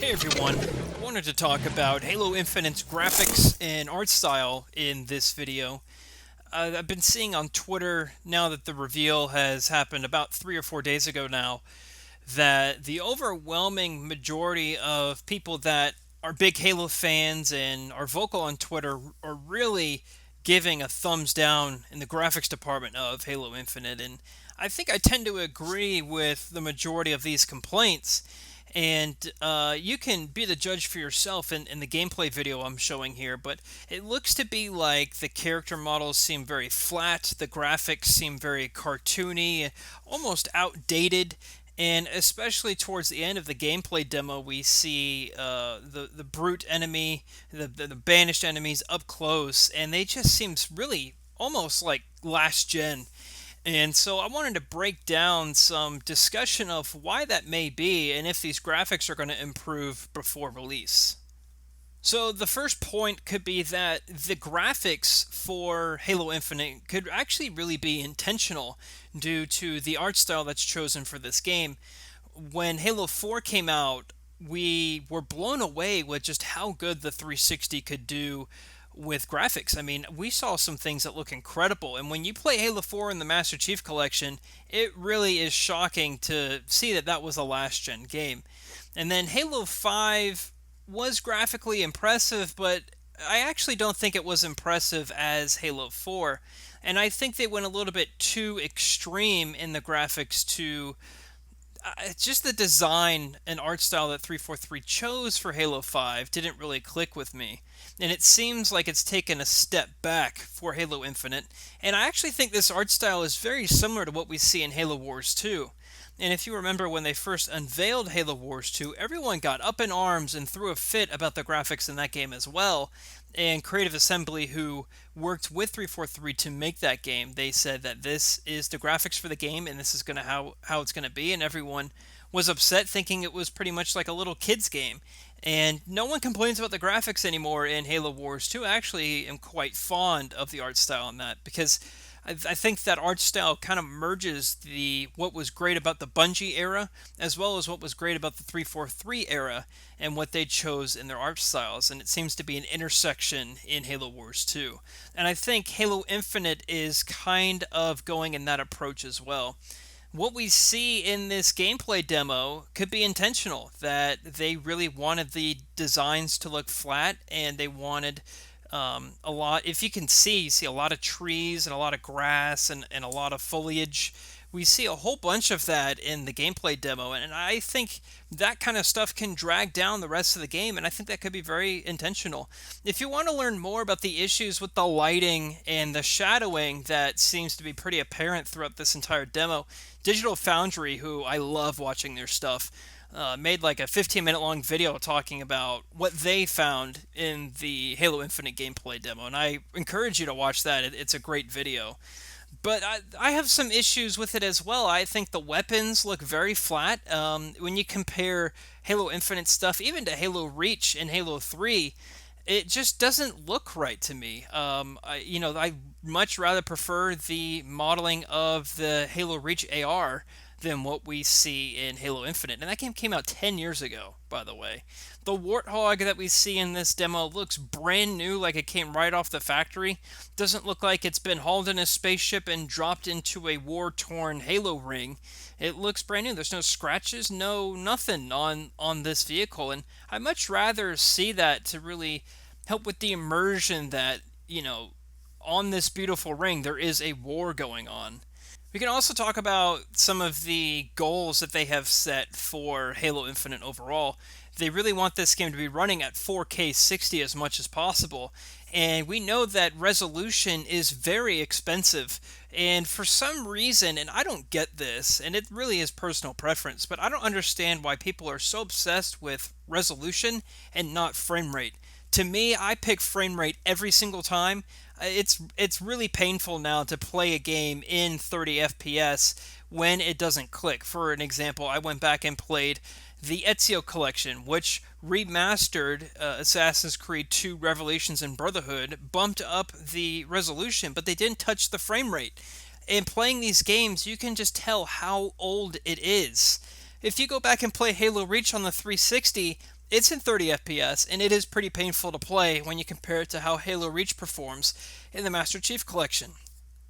Hey everyone, I wanted to talk about Halo Infinite's graphics and art style in this video. I've been seeing on Twitter, now that the reveal has happened about 3 or 4 days ago now, that the overwhelming majority of people that are big Halo fans and are vocal on Twitter are really giving a thumbs down in the graphics department of Halo Infinite. And I think I tend to agree with the majority of these complaints. And you can be the judge for yourself in the gameplay video I'm showing here, but it looks to be like the character models seem very flat, the graphics seem very cartoony, almost outdated, and especially towards the end of the gameplay demo, we see the brute enemy, the banished enemies up close, and they just seems really almost like last gen. And so I wanted to break down some discussion of why that may be and if these graphics are going to improve before release. So the first point could be that the graphics for Halo Infinite could actually really be intentional due to the art style that's chosen for this game. When Halo 4 came out, we were blown away with just how good the 360 could do with graphics. I mean, we saw some things that look incredible, and when you play Halo 4 in the Master Chief Collection, it really is shocking to see that that was a last gen game. And then Halo 5 was graphically impressive, but I actually don't think it was impressive as Halo 4. And I think they went a little bit too extreme in the graphics to just the design and art style that 343 chose for Halo 5 didn't really click with me. And it seems like it's taken a step back for Halo Infinite. And I actually think this art style is very similar to what we see in Halo Wars 2. And if you remember when they first unveiled Halo Wars 2, everyone got up in arms and threw a fit about the graphics in that game as well. And Creative Assembly, who worked with 343 to make that game, they said that this is the graphics for the game and this is gonna how it's gonna be, and everyone was upset thinking it was pretty much like a little kid's game. And no one complains about the graphics anymore in Halo Wars 2. I actually am quite fond of the art style in that because I think that art style kind of merges the what was great about the Bungie era as well as what was great about the 343 era and what they chose in their art styles, and it seems to be an intersection in Halo Wars 2. And I think Halo Infinite is kind of going in that approach as well. What we see in this gameplay demo could be intentional, that they really wanted the designs to look flat and they wanted a lot. If you can see, you see a lot of trees and a lot of grass and a lot of foliage. We see a whole bunch of that in the gameplay demo, and I think that kind of stuff can drag down the rest of the game, and I think that could be very intentional. If you want to learn more about the issues with the lighting and the shadowing that seems to be pretty apparent throughout this entire demo, Digital Foundry, who I love watching their stuff, made like a 15-minute long video talking about what they found in the Halo Infinite gameplay demo, and I encourage you to watch that. It's a great video. But I have some issues with it as well. I think the weapons look very flat. When you compare Halo Infinite stuff, even to Halo Reach and Halo 3, it just doesn't look right to me. I much rather prefer the modeling of the Halo Reach AR than what we see in Halo Infinite. And that game came out 10 years ago, by the way. The Warthog that we see in this demo looks brand new, like it came right off the factory. Doesn't look like it's been hauled in a spaceship and dropped into a war-torn Halo ring. It looks brand new. There's no scratches, no nothing on this vehicle. And I'd much rather see that to really help with the immersion that, on this beautiful ring, there is a war going on. We can also talk about some of the goals that they have set for Halo Infinite overall. They really want this game to be running at 4K 60 as much as possible, and we know that resolution is very expensive, and for some reason, and I don't get this, and it really is personal preference, but I don't understand why people are so obsessed with resolution and not frame rate. To me, I pick frame rate every single time. It's really painful now to play a game in 30 FPS when it doesn't click. For an example, I went back and played the Ezio Collection, which remastered Assassin's Creed 2 Revelations and Brotherhood, bumped up the resolution, but they didn't touch the frame rate. And playing these games, you can just tell how old it is. If you go back and play Halo Reach on the 360, It's in 30 FPS, and it is pretty painful to play when you compare it to how Halo Reach performs in the Master Chief Collection.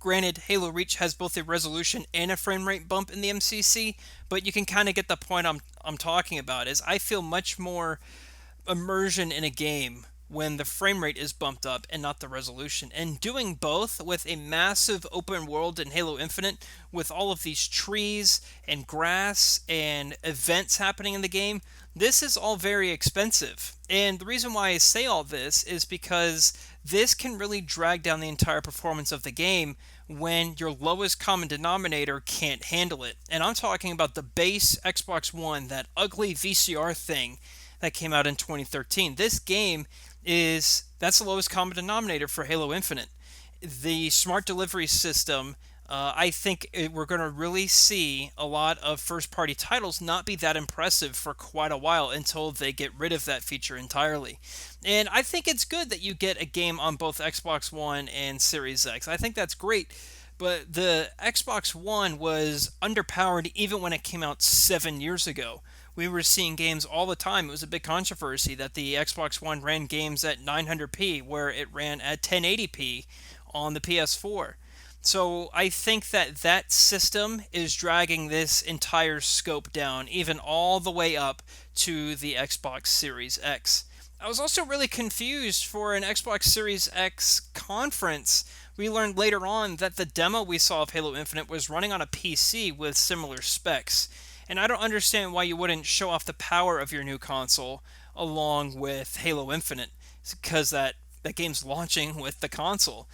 Granted, Halo Reach has both a resolution and a frame rate bump in the MCC, but you can kind of get the point I'm talking about. Is I feel much more immersion in a game when the frame rate is bumped up and not the resolution. And doing both with a massive open world in Halo Infinite with all of these trees and grass and events happening in the game, this is all very expensive. And the reason why I say all this is because this can really drag down the entire performance of the game when your lowest common denominator can't handle it. And I'm talking about the base Xbox One, that ugly VCR thing that came out in 2013. This game that's the lowest common denominator for Halo Infinite. The smart delivery system, I think we're going to really see a lot of first party titles not be that impressive for quite a while until they get rid of that feature entirely. And I think it's good that you get a game on both Xbox One and Series X. I think that's great. But the Xbox One was underpowered even when it came out 7 years ago. We were seeing games all the time. It was a big controversy that the Xbox One ran games at 900p where it ran at 1080p on the PS4. So I think that system is dragging this entire scope down, even all the way up to the Xbox Series X. I was also really confused for an Xbox Series X conference. We learned later on that the demo we saw of Halo Infinite was running on a PC with similar specs. And I don't understand why you wouldn't show off the power of your new console along with Halo Infinite, because that game's launching with the console.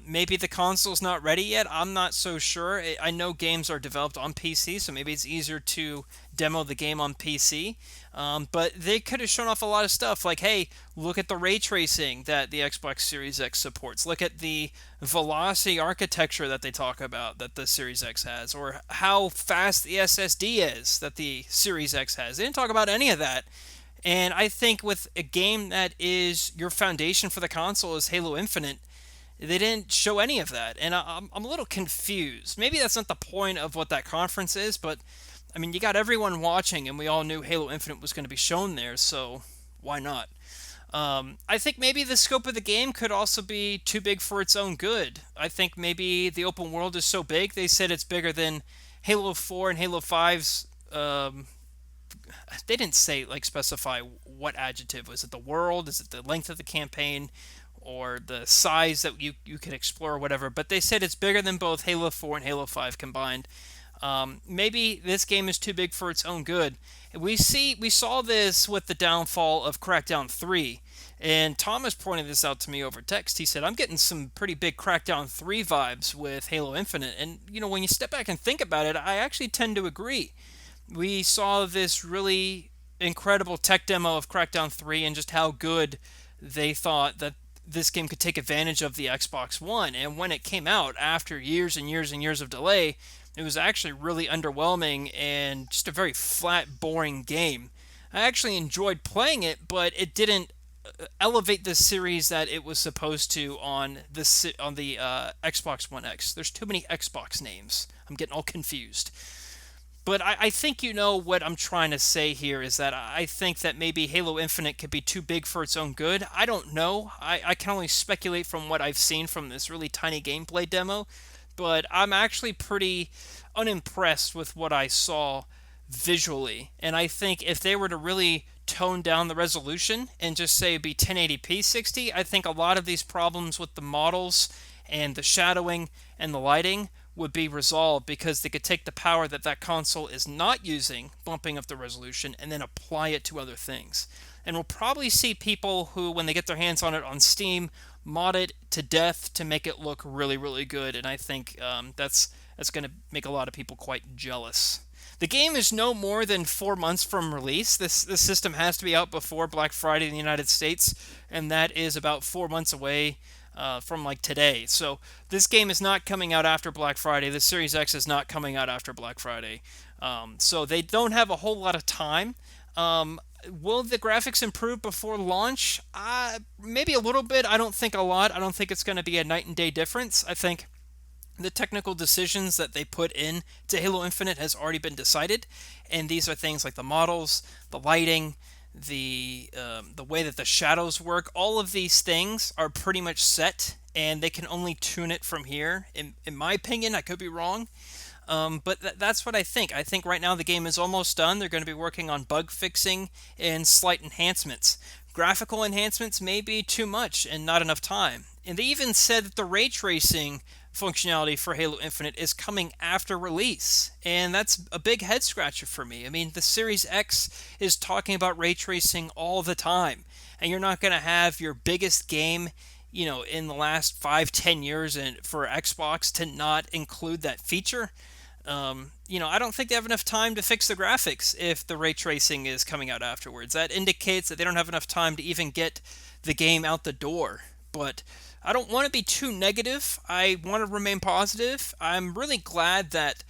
Maybe the console's not ready yet. I'm not so sure. I know games are developed on PC, so maybe it's easier to demo the game on PC. But they could have shown off a lot of stuff like, hey, look at the ray tracing that the Xbox Series X supports. Look at the velocity architecture that they talk about that the Series X has, or how fast the SSD is that the Series X has. They didn't talk about any of that. And I think with a game that is your foundation for the console is Halo Infinite, they didn't show any of that. And I'm a little confused. Maybe that's not the point of what that conference is, but I mean, you got everyone watching, and we all knew Halo Infinite was going to be shown there, so why not? I think maybe the scope of the game could also be too big for its own good. I think maybe the open world is so big, they said it's bigger than Halo 4 and Halo 5's. They didn't say, like, specify what adjective. Was it the world? Is it the length of the campaign? Or the size that you can explore or whatever. But they said it's bigger than both Halo 4 and Halo 5 combined. Maybe this game is too big for its own good. We saw this with the downfall of Crackdown 3, and Thomas pointed this out to me over text. He said, I'm getting some pretty big Crackdown 3 vibes with Halo Infinite. And, when you step back and think about it, I actually tend to agree. We saw this really incredible tech demo of Crackdown 3 and just how good they thought that this game could take advantage of the Xbox One. And when it came out, after years and years and years of delay, it was actually really underwhelming and just a very flat, boring game. I actually enjoyed playing it, but it didn't elevate the series that it was supposed to on the Xbox One X. There's too many Xbox names. I'm getting all confused. But I think you know what I'm trying to say here is that I think that maybe Halo Infinite could be too big for its own good. I don't know. I can only speculate from what I've seen from this really tiny gameplay demo. But I'm actually pretty unimpressed with what I saw visually. And I think if they were to really tone down the resolution and just say it'd be 1080p 60, I think a lot of these problems with the models and the shadowing and the lighting would be resolved, because they could take the power that console is not using, bumping up the resolution, and then apply it to other things. And we'll probably see people who, when they get their hands on it on Steam, mod it to death to make it look really, really good. And I think that's going to make a lot of people quite jealous. The game is no more than 4 months from release. This system has to be out before Black Friday in the United States, and that is about 4 months away from like today. So this game is not coming out after Black Friday. The Series X is not coming out after Black Friday. So they don't have a whole lot of time. Will the graphics improve before launch? Maybe a little bit. I don't think a lot. I don't think it's going to be a night and day difference. I think the technical decisions that they put in to Halo Infinite has already been decided. And these are things like the models, the lighting, the way that the shadows work, all of these things are pretty much set, and they can only tune it from here. In my opinion, I could be wrong, but that's what I think. I think right now the game is almost done. They're going to be working on bug fixing and slight enhancements. Graphical enhancements may be too much and not enough time. And they even said that the ray tracing functionality for Halo Infinite is coming after release. And that's a big head scratcher for me. I mean, the Series X is talking about ray tracing all the time. And you're not going to have your biggest game, in the last 5-10 years and for Xbox to not include that feature. I don't think they have enough time to fix the graphics if the ray tracing is coming out afterwards. That indicates that they don't have enough time to even get the game out the door. But I don't want to be too negative. I want to remain positive. I'm really glad that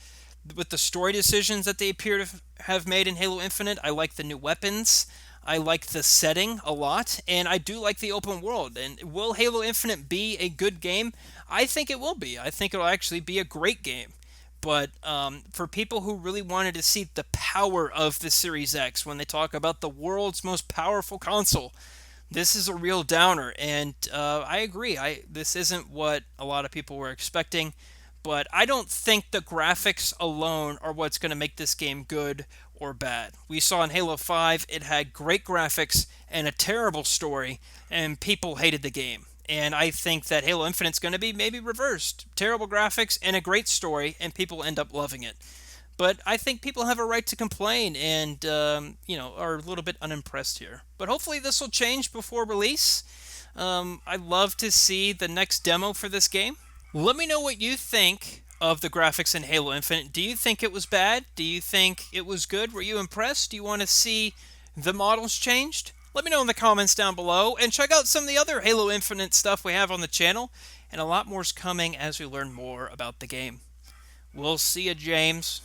with the story decisions that they appear to have made in Halo Infinite, I like the new weapons. I like the setting a lot, and I do like the open world. And will Halo Infinite be a good game? I think it will be. I think it'll actually be a great game. But for people who really wanted to see the power of the Series X, when they talk about the world's most powerful console, this is a real downer. And I agree. This isn't what a lot of people were expecting. But I don't think the graphics alone are what's going to make this game good or bad. We saw in Halo 5, it had great graphics and a terrible story, and people hated the game. And I think that Halo Infinite's going to be maybe reversed. Terrible graphics and a great story, and people end up loving it. But I think people have a right to complain and, are a little bit unimpressed here. But hopefully this will change before release. I'd love to see the next demo for this game. Let me know what you think of the graphics in Halo Infinite. Do you think it was bad? Do you think it was good? Were you impressed? Do you want to see the models changed? Let me know in the comments down below, and check out some of the other Halo Infinite stuff we have on the channel, and a lot more is coming as we learn more about the game. We'll see you, James.